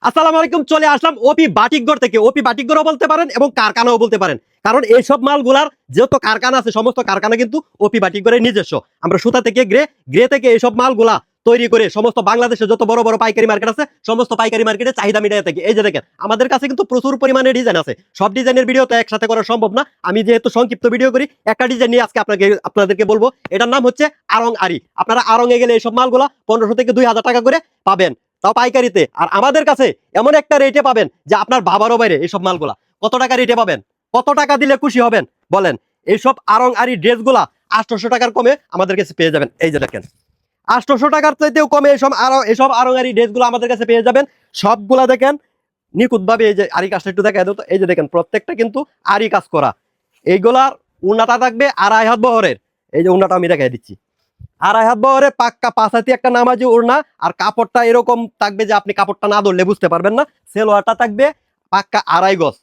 আসসালামু আলাইকুম, চলে আসলাম ওপি বাটিকঘর থেকে। ওপি বাটিকঘরও বলতে পারেন এবং কারখানাও বলতে পারেন, কারণ এইসব মালগুলার যত কারখানা আছে সমস্ত কারখানা কিন্তু ওপি বাটিকঘরের নিজস্ব। আমরা সুতা থেকে গ্রে থেকে এইসব মালগুলা তৈরি করে সমস্ত বাংলাদেশে যত বড় বড় পাইকারি মার্কেট আছে সমস্ত পাইকারি মার্কেটে চাহিদা মিটাতে থাকি। এই যে দেখেন, আমাদের কাছে কিন্তু প্রচুর পরিমাণে ডিজাইন আছে। সব ডিজাইনের ভিডিও তো একসাথে করা সম্ভব না, আমি যেহেতু সংক্ষিপ্ত ভিডিও করি, একটা ডিজাইন নিয়ে আজকে আপনাদেরকে বলবো। এটার নাম হচ্ছে আরং আরি। আপনারা আরং এ গেলে এইসব মালগুলা 1500 থেকে 2000 টাকা করে পাবেন, তাও পাইকারিতে। আর আমাদের কাছে এমন একটা রেটে পাবেন যে আপনার ভাবারও বাইরে। এইসব মালগুলা কত টাকা রেটে পাবেন, কত টাকা দিলে খুশি হবেন বলেন? এইসব আরং আরি ড্রেসগুলা 800 টাকার কমে আমাদের কাছে পেয়ে যাবেন। এই যে দেখেন, 800 টাকার চাইতেও কমে এসব আরং আরি ড্রেসগুলো আমাদের কাছে পেয়ে যাবেন। সবগুলা দেখেন নিখুঁত ভাবে। এই যে আরি কাজটা একটু দেখা যেত, এই যে দেখেন প্রত্যেকটা কিন্তু আরি কাজ করা। এইগুলার উন্নাটা থাকবে 2.5 হাত বহরের। এই যে উন্নাটা আমি দেখাই দিচ্ছি, 2.5 হাত বহরে পাক্কা 5 হাতি একটা নামাজি ওড়না। আর কাপড়টা এরকম থাকবে যে আপনি কাপড়টা না ধরলে বুঝতে পারবেন না। সেলোয়ারটা থাকবে পাক্কা 2.5 গজ।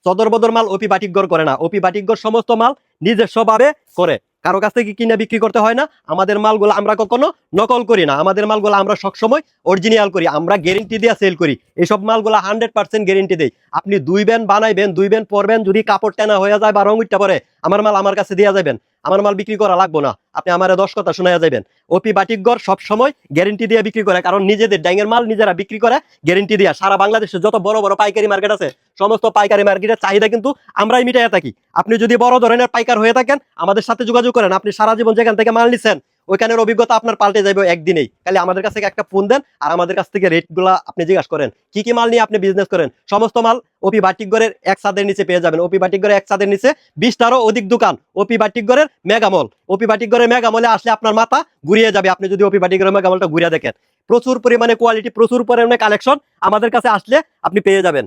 চদর বদর মাল ওপি বাটিকঘর করে না। ওপি বাটিকঘর সমস্ত মাল নিজস্ব ভাবে করে, কারো কাছ থেকে কিনে বিক্রি করতে হয় না। আমাদের মালগুলো আমরা কখনো নকল করি না, আমাদের মালগুলো আমরা সবসময় অরিজিনাল করি, আমরা গ্যারেন্টি দিয়ে সেল করি। এইসব মালগুলো 100% গ্যারেন্টি দেই। আপনি 2 বেন বানাইবেন, 2 বেন পরবেন, যদি কাপড় টেনা হয়ে যায় বা রং উঠতে পারে, আমার মাল আমার কাছে দিয়ে যাবেন। আমার মাল বিক্রি করা লাগবো না, আপনি আমার 10 কথা শোনায়া যাবেন। ওপি বাটিকঘর সব সময় গ্যারেন্টি দিয়ে বিক্রি করে, কারণ নিজেদের ডাইঙের মাল নিজেরা বিক্রি করে গ্যারেন্টি দিয়ে। সারা বাংলাদেশে যত বড় বড় পাইকারি মার্কেট আছে সমস্ত পাইকারি মার্কেটের চাহিদা কিন্তু আমরাই মিটাইয়া থাকি। আপনি যদি বড় ধরনের পাইকার হয়ে থাকেন আমাদের সাথে যোগাযোগ করেন। আপনি সারা জীবন যেখান থেকে মাল নিছেন ওইখানের অভিজ্ঞতা আপনার পাল্টে যাবে একদিনেই। খালি আমাদের কাছ থেকে একটা ফোন দেন আর আমাদের কাছ থেকে রেটগুলা আপনি জিজ্ঞাসা করেন কি কি মাল নিয়ে আপনি বিজনেস করেন। সমস্ত মাল ওপি বাটিকঘরের এক ছাদের নিচে পেয়ে যাবেন। ওপি বাটিকঘরের এক ছাদের নিচে 20টারও অধিক দোকান। ওপি বাটিকঘরের মেগামল। ওপি বাটিকঘরের মেগামলে আসলে আপনার মাথা ঘুরিয়ে যাবে আপনি যদি ওপি বাটিকঘরের মেগামলটা ঘুরিয়ে দেখেন। প্রচুর পরিমাণে কোয়ালিটি, প্রচুর পরিমাণে কালেকশন আমাদের কাছে আসলে আপনি পেয়ে যাবেন।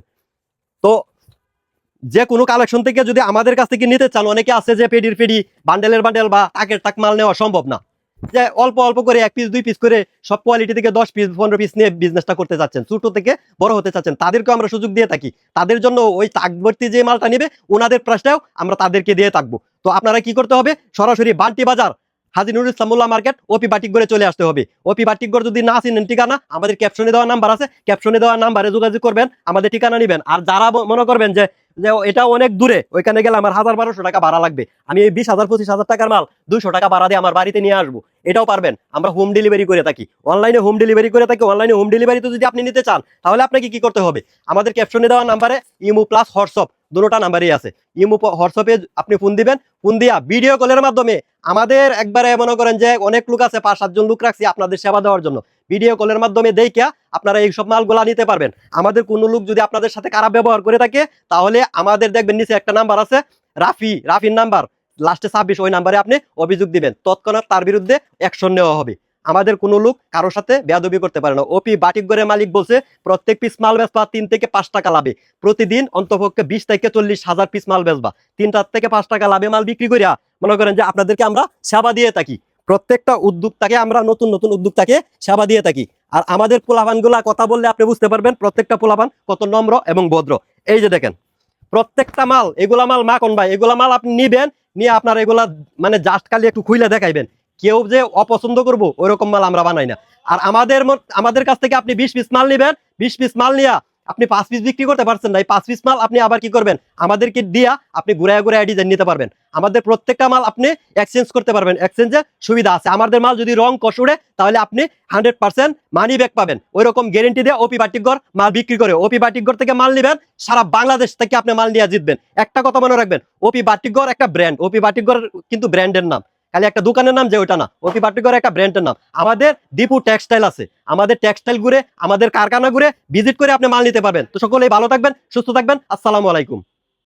তো যে কোনো কালেকশন থেকে যদি আমাদের কাছ থেকে নিতে চান, অনেকে আছে যে পেডি বান্ডেলের বান্ডেল বা টাকের টাক মাল নেওয়া সম্ভব না, যে অল্প অল্প করে 1 পিস 2 পিস করে সব কোয়ালিটি থেকে 10 পিস 15 পিস নিয়ে বিজনেসটা করতে চাচ্ছেন, ছোট থেকে বড় হতে চাচ্ছেন, তাদেরকে আমরা সুযোগ দিয়ে থাকি। তাদের জন্য ওই তাকভর্তি যে মালটা নেবে ওনাদের প্রাইসটাও আমরা তাদেরকে দিয়ে থাকবো। তো আপনারা কি করতে হবে, সরাসরি বান্টি বাজার হাজী নুরুল ইসলাম মোল্লা মার্কেট ওপি বাটিকঘরে চলে আসতে হবে। ওপি বাটিকঘর যদি না চিনেন ঠিকানা আমাদের ক্যাপশনে দেওয়া নাম্বার আছে, ক্যাপশনে দেওয়া নাম্বারে যোগাযোগ করবেন, আমাদের ঠিকানা নেবেন। আর যারা মনে করবেন যে যে এটা অনেক দূরে, ওইখানে গেলে আমার 1000-1200 টাকা ভাড়া লাগবে, আমি এই 20,000-25,000 টাকার মাল 200 টাকা ভাড়া দিয়ে আমার বাড়িতে নিয়ে আসবো, এটাও পারবেন। আমরা হোম ডেলিভারি করে থাকি, অনলাইনে হোম ডেলিভারি করে থাকি। অনলাইনে হোম ডেলিভারিতে যদি আপনি নিতে চান তাহলে আপনাকে কি করতে হবে, আমাদের ক্যাপশনে দেওয়া নাম্বারে ইমো প্লাস হোয়াটসঅ্যাপ দুটোটা নাম্বারই আছে। ইমো হোয়াটসঅ্যাপে আপনি ফোন দিবেন, ফোন দিয়া ভিডিও কলের মাধ্যমে আমাদের একবারে মনে করেন যে অনেক লোক আছে, 5-7 জন লোক রাখছি আপনাদের সেবা দেওয়ার জন্য। ভিডিও কলের মাধ্যমে দেখিয়া আপনারা এই সব মালগুলা নিতে পারবেন। আমাদের কোনো লোক যদি আপনাদের সাথে খারাপ ব্যবহার করে থাকে তাহলে আমাদের দেখবেন নিচে একটা নাম্বার আছে রাফির নাম্বার লাস্টে 26, ওই নাম্বারে আপনি অভিযোগ দিবেন, তৎক্ষণাৎ তার বিরুদ্ধে অ্যাকশন নেওয়া হবে। আমাদের কোনো লোক কারোর সাথে বেয়াদবি করতে পারে না। ওপি বাটিকঘরের মালিক বলছে প্রত্যেক পিস মাল বেচবা 3 থেকে 5 টাকা লাভে, প্রতিদিন অন্তপক্ষে 20 থেকে 40 হাজার পিস মাল বেচবা, 3 থেকে 5 টাকা লাভে মাল বিক্রি করিয়া মনে করেন যে আপনাদেরকে আমরা সেবা দিয়ে থাকি। প্রত্যেকটা উদ্যোক্তাকে আমরা নতুন নতুন উদ্যোক্তাকে সেবা দিয়ে থাকি। আর আমাদের পোলাপানগুলা কথা বললে আপনি বুঝতে পারবেন প্রত্যেকটা পোলাপান কত নম্র এবং ভদ্র। এই যে দেখেন প্রত্যেকটা মাল, এগুলা মাল মাখন ভাই, এগুলা মাল আপনি নিবেন, নিয়ে আপনার এগুলা মানে জাস্ট খালি একটু খুইলে দেখাইবেন, কেউ যে অপছন্দ করবো ওইরকম মাল আমরা বানাই না। আর আমাদের কাছ থেকে আপনি 20 পিস মাল নিবেন, 20 পিস মাল নিয়া আপনি 5 পিস বিক্রি করতে পারছেন না, এই 5 পিস মাল আপনি আবার কি করবেন, আমাদেরকে দিয়া আপনি ঘুরায় ঘুরায় ডিজাইন নিতে পারবেন। আমাদের প্রত্যেকটা মাল আপনি এক্সচেঞ্জ করতে পারবেন, এক্সচেঞ্জের সুবিধা আছে। আমাদের মাল যদি রং কসুড়ে তাহলে আপনি 100% মানি ব্যাক পাবেন। ওই রকম গ্যারেন্টি দিয়ে ওপি বাটিকঘর মাল বিক্রি করে। ওপি বাটিকঘর থেকে মাল নিবেন, সারা বাংলাদেশ থেকে আপনি মাল নিয়ে জিতবেন। একটা কথা মনে রাখবেন, ওপি বাটিকঘর একটা ব্র্যান্ড। ওপি বাটিকঘর কিন্তু ব্র্যান্ডের নাম, খালি একটা দোকানের নাম যে ওইটা না, ওপি বাটিকঘর একটা ব্র্যান্ডের নাম। আমাদের দীপু টেক্সটাইল আছে, আমাদের টেক্সটাইল ঘুরে, আমাদের কারখানা ঘুরে ভিজিট করে আপনি মাল নিতে পারবেন। তো সকলেই ভালো থাকবেন, সুস্থ থাকবেন। আসসালামু আলাইকুম।